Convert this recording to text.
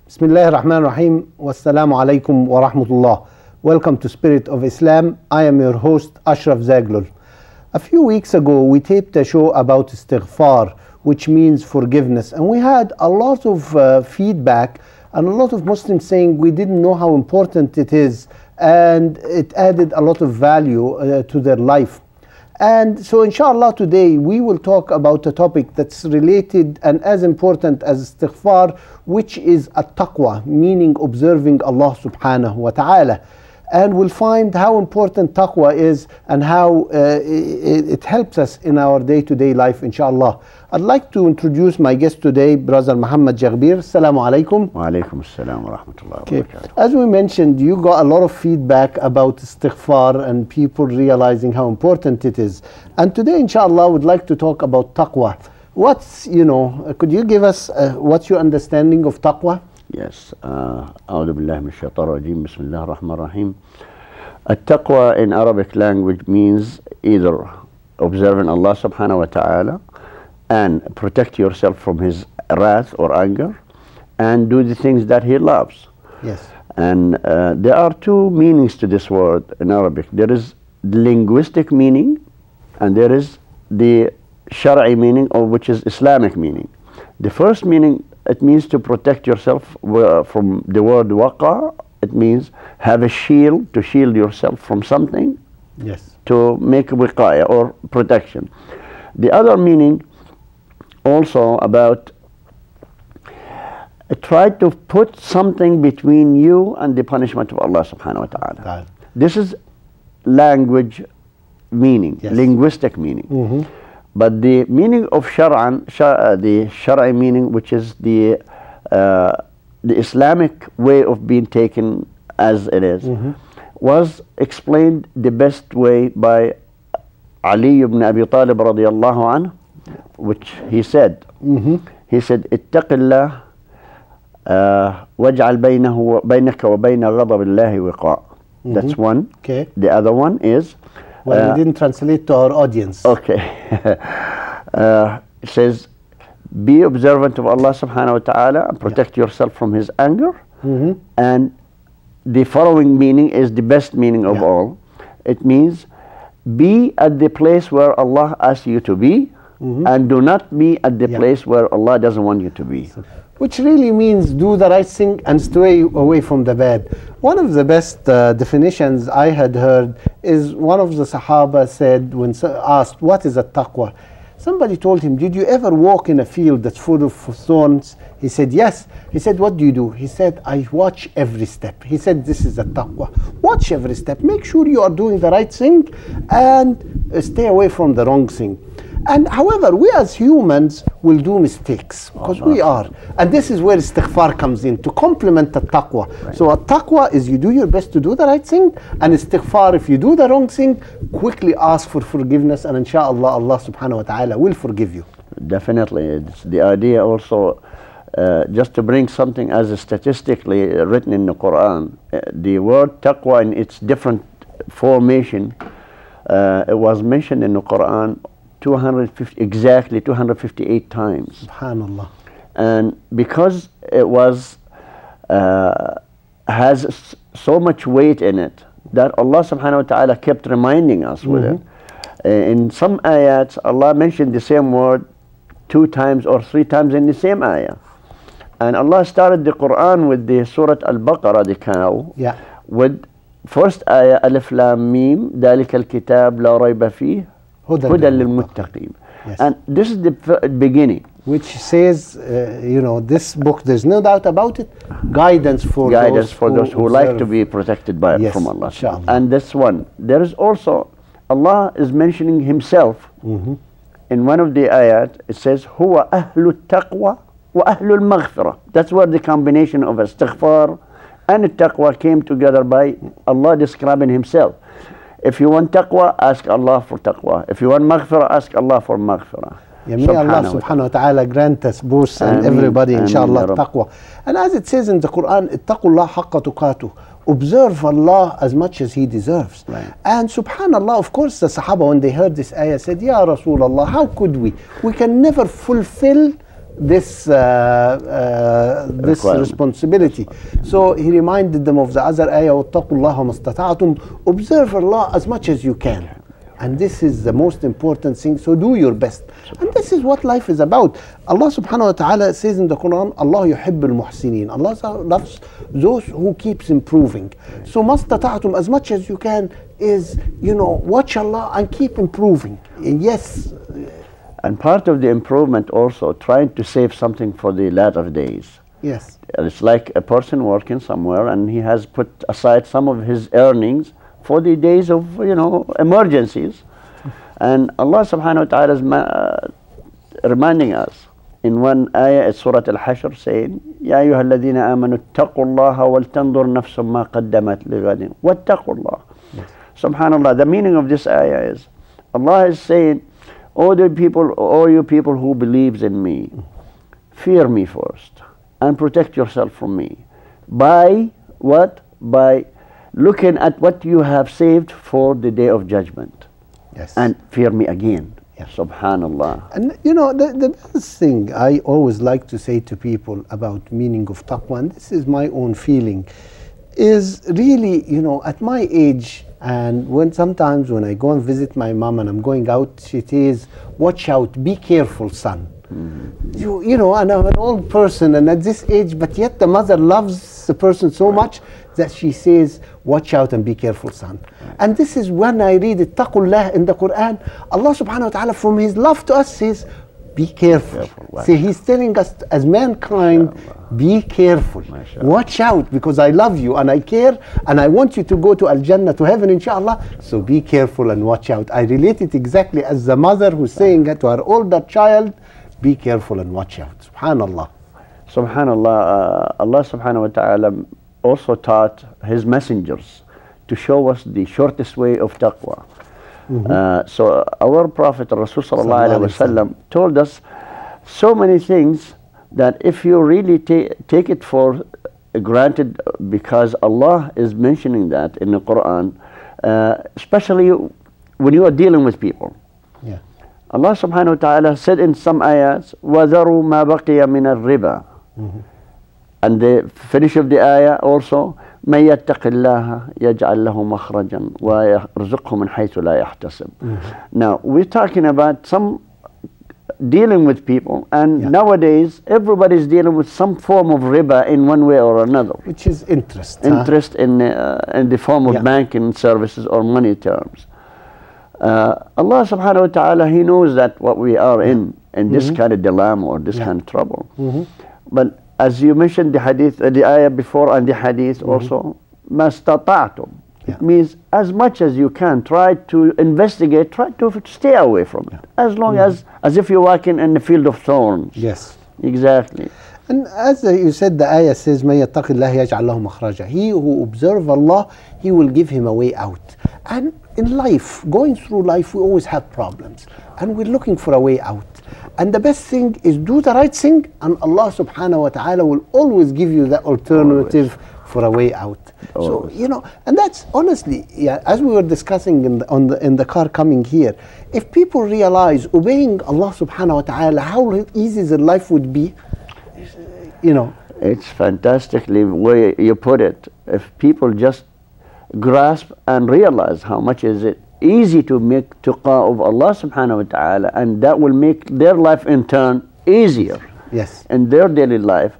Bismillah ar-Rahman ar-Rahim. Wassalamu alaikum wa rahmatullah. Welcome to Spirit of Islam. I am your host, Ashraf Zaghloul. A few weeks ago, we taped a show about istighfar, which means forgiveness. And we had a lot of feedback and a lot of Muslims saying we didn't know how important it is and it added a lot of value to their life. And so inshallah today we will talk about a topic that's related and as important as istighfar, which is taqwa, meaning observing Allah subhanahu wa ta'ala. And we'll find how important taqwa is and how it helps us in our day-to-day life, inshallah. I'd like to introduce my guest today, Brother Mohammed Jeghbir. Assalamu alaikum. Wa alaikum assalam wa rahmatullahi wa barakatuh. As we mentioned, you got a lot of feedback about istighfar and people realizing how important it is. And today, inshallah, we'd like to talk about taqwa. Could you give us what's your understanding of taqwa? Yes. أعوذ بالله من الشيطان الرجيم. بسم الله الرحمن الرحيم. التقوى in Arabic language means either observing Allah subhanahu wa ta'ala and protect yourself from His wrath or anger and do the things that He loves. Yes. And there are two meanings to this word in Arabic. There is the linguistic meaning and there is the Shar'i meaning, or which is Islamic meaning. The first meaning, it means to protect yourself from the word waqa. It means have a shield, to shield yourself from something. Yes. To make wiqaya or protection. The other meaning also about try to put something between you and the punishment of Allah subhanahu wa ta'ala. This is language meaning, yes. Linguistic meaning. Mm-hmm. But the meaning of shar'an, the shar'i meaning, which is the Islamic way of being taken as it is, mm-hmm. was explained the best way by Ali ibn Abi Talib radiyallahu anhu, which he said, mm-hmm. He said, ittaqillah waj'al baynaka wa bayna ghadab Allahi wiqa. That's one. Okay. The other one is, well, we didn't translate to our audience. Okay. It says, be observant of Allah subhanahu wa ta'ala and protect yourself from His anger. Mm-hmm. And the following meaning is the best meaning of all. It means, be at the place where Allah asks you to be, mm-hmm. and do not be at the place where Allah doesn't want you to be. Which really means do the right thing and stay away from the bad. One of the best definitions I had heard is one of the Sahaba said when asked, what is a taqwa? Somebody told him, did you ever walk in a field that's full of thorns? He said, yes. He said, what do you do? He said, I watch every step. He said, this is a taqwa. Watch every step. Make sure you are doing the right thing and stay away from the wrong thing. And however, we as humans will do mistakes because we are. And this is where istighfar comes in to complement the taqwa. Right. So a taqwa is you do your best to do the right thing, and istighfar, if you do the wrong thing, quickly ask for forgiveness, and inshallah, Allah subhanahu wa ta'ala will forgive you. Definitely. It's the idea also, just to bring something as statistically written in the Quran, the word taqwa in its different formation, it was mentioned in the Quran exactly 258 times. Subhanallah. And because it was has so much weight in it that Allah subhanahu wa ta'ala kept reminding us with it. In some ayats, Allah mentioned the same word 2 times or 3 times in the same ayah. And Allah started the Quran with the Surah Al-Baqarah, the cow, with first ayah, Alif Lam Mim, ذَلِكَ الْكِتَابِ لَا رَيْبَ فِيهِ هُدًى لِلْمُتَّقِينَ. And this is the beginning. Which says, this book, there's no doubt about it, guidance for those who like to be protected from Allah. Inshallah. And this one. There is also, Allah is mentioning Himself in one of the ayat. It says, هُوَ أَهْلُ التَّقْوَى وَأَهْلُ الْمَغْفِرَةِ. That's where the combination of istighfar and taqwa came together by Allah describing Himself. If you want taqwa, ask Allah for taqwa. If you want maghfirah, ask Allah for maghfirah. May Allah subhanahu wa ta'ala grant us both and everybody, inshallah, taqwa. And as it says in the Quran, ittaqullah haqqa tuqatuh. Observe Allah as much as He deserves. Right. And subhanallah, of course, the Sahaba, when they heard this ayah, said, Ya Rasulullah, how could we? We can never fulfill this responsibility. So he reminded them of the other ayah, وَاتَّقُوا اللَّهَ مَا اسْتَطَعْتُمْ. Observe Allah as much as you can. And this is the most important thing, so do your best. And this is what life is about. Allah subhanahu wa ta'ala says in the Quran, Allah yuhibbul muhsinin. Allah loves those who keeps improving. So mastata'atum, as much as you can, is, you know, watch Allah and keep improving. Yes. And part of the improvement also, trying to save something for the latter days. Yes. It's like a person working somewhere and he has put aside some of his earnings for the days of, you know, emergencies. And Allah subhanahu wa ta'ala is reminding us in one ayah, Surah Al-Hashr, saying, يَا أَيُّهَا الَّذِينَ آمَنُوا اتَّقُوا اللَّهَ وَلْتَنْظُرْ نَفْسٌ مَا قَدَّمَتْ لِغَدٍ وَاتَّقُوا اللَّهَ. Subhanallah, the meaning of this ayah is, Allah is saying, all you people who believes in me, fear me first and protect yourself from me. By what? By looking at what you have saved for the day of judgment. Yes. And fear me again. Yeah. Subhanallah. And you know, the best thing I always like to say to people about meaning of taqwa, and this is my own feeling, is really, you know, at my age, and sometimes when I go and visit my mom and I'm going out, she says, watch out, be careful, son. You know, and I'm an old person and at this age, but yet the mother loves the person so much that she says, watch out and be careful, son. And this is when I read Taqullah in the Quran, Allah subhanahu wa ta'ala from his love to us says, be careful. See, he's telling us as mankind, be careful. Watch out, because I love you and I care and I want you to go to Al-Jannah, to heaven, inshallah. So be careful and watch out. I relate it exactly as the mother who's saying to her older child, be careful and watch out. Subhanallah. Subhanallah, Allah subhanahu wa ta'ala also taught his messengers to show us the shortest way of taqwa. So our Prophet Rasul sallallahu alaihi wasallam told us so many things that if you really take it for granted, because Allah is mentioning that in the Quran, especially when you are dealing with people. Yeah. Allah subhanahu wa ta'ala said in some ayats, وَذَرُوا مَا بَقِيَ مِنَ الرِّبَى. And the finish of the ayah also, مَن يَتَّقِ اللَّهَ يَجْعَلْ لَهُ مَخْرَجًا وَيَرْزُقْهُ مِنْ حَيْثُ لَا يَحْتَسِبُ. Now, we're talking about some dealing with people, and nowadays everybody's dealing with some form of riba in one way or another. Which is interest. Interest in the form of banking services or money terms. Allah subhanahu wa ta'ala, He knows that what we are in this kind of dilemma or this kind of trouble. But as you mentioned the hadith, the ayah before and the hadith also, مَا اسْتَطَعْتُمْ. It means as much as you can, try to investigate, try to stay away from it. As long as if you're walking in the field of thorns. Yes. Exactly. And as you said, the ayah says, مَن يَتَّقِ اللَّهِ يَجْعَلْ لَهُ مَخْرَجًا. He who observes Allah, He will give him a way out. And in life, going through life, we always have problems. And we're looking for a way out. And the best thing is do the right thing, and Allah subhanahu wa ta'ala will always give you the alternative for a way out. So, you know, and that's honestly, as we were discussing in the car coming here, if people realize obeying Allah subhanahu wa ta'ala, how easy their life would be, you know. It's fantastically way you put it. If people just grasp and realize how much is it easy to make tuqa of Allah subhanahu wa ta'ala, and that will make their life in turn easier. Yes. In their daily life,